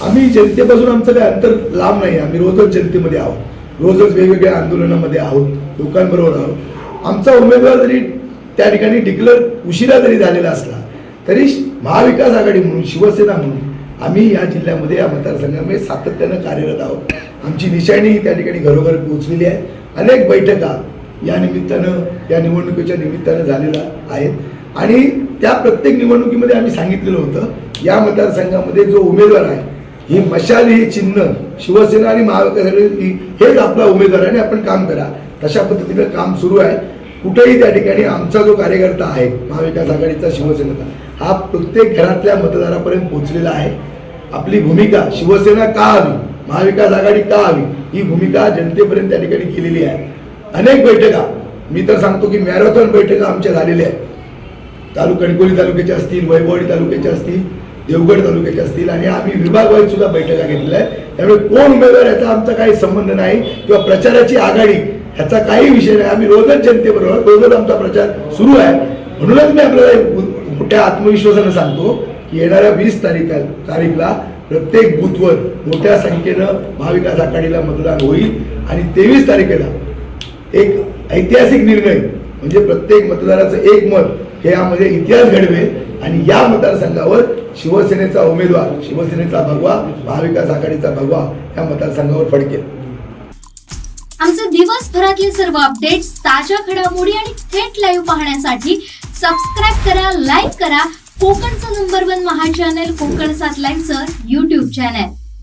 आम्ही जनतेपासून आमचं काही अंतर लांब नाही. आम्ही रोजच जनतेमध्ये आहोत, रोजच वेगवेगळ्या आंदोलनामध्ये आहोत, लोकांबरोबर आहोत. आमचा उमेदवार जरी त्या ठिकाणी डिक्लेअर उशिरा जरी झालेला असला तरी महाविकास आघाडी म्हणून, शिवसेना म्हणून आम्ही या जिल्ह्यामध्ये, या मतदारसंघामध्ये सातत्यानं कार्यरत आहोत. आमची निशाणी त्या ठिकाणी घरोघर पोहोचलेली आहे. अनेक बैठका या निमित्तानं, या निवडणुकीच्या निमित्तानं झालेल्या आहेत आणि त्या प्रत्येक निवडणुकीमध्ये आम्ही सांगितलेलं होतं, या मतदारसंघामध्ये जो उमेदवार आहे, ही मशाल, ही चिन्ह शिवसेना आणि महाविकास आघाडी हेच आपला उमेदवार आहे आणि आपण काम करा. तशा पद्धतीनं काम सुरू आहे. कुठेही त्या ठिकाणी आमचा जो कार्यकर्ता आहे महाविकास आघाडीचा, शिवसेनेचा, हा प्रत्येक घरातल्या मतदारापर्यंत पोहोचलेला आहे. आपली भूमिका शिवसेना का हवी, महाविकास आघाडी का हवी, ही भूमिका जनतेपर्यंत त्या ठिकाणी केलेली आहे. अनेक बैठका, मी तर सांगतो की मॅरेथॉन बैठका आमच्या झालेल्या आहेत. कणकवली तालुक्याच्या असतील, वैभववाडी तालुक्याच्या असतील, देवगड तालुक्याच्या असतील आणि आम्ही विभागवाईज सुद्धा बैठका घेतलेल्या आहेत. त्यामुळे कोण उमेदवार याचा आमचा काही संबंध नाही किंवा प्रचाराची आघाडी ह्याचा काही विषय नाही. आम्ही रोजच जनतेबरोबर, रोजच आमचा प्रचार सुरू आहे. म्हणूनच मी आपल्याला मोठ्या आत्मविश्वासानं सांगतो की येणाऱ्या 20 तारीखला प्रत्येक बूथवर मोठ्या संख्येनं महाविकास आघाडीला मतदान होईल आणि 23 तारखेला एक ऐतिहासिक निर्णय म्हणजे प्रत्येक मतदाराचं एक मत हे यामध्ये इतिहास घडवेल आणि या मतदारसंघावर शिवसेनेचा उमेदवार, शिवसेनेचा भगवा, महाविकास आघाडीचा भगवा या मतदारसंघावर फडकेल. आमचे दिवसभरातले सर्व अपडेट्स, ताज्या घडामोडी आणि थेट लाईव्ह पाहण्यासाठी सबस्क्राईब करा, लाईक करा कोकणचं नंबर 1 महा चॅनल कोकण 7 लाईव्हचं YouTube चॅनल.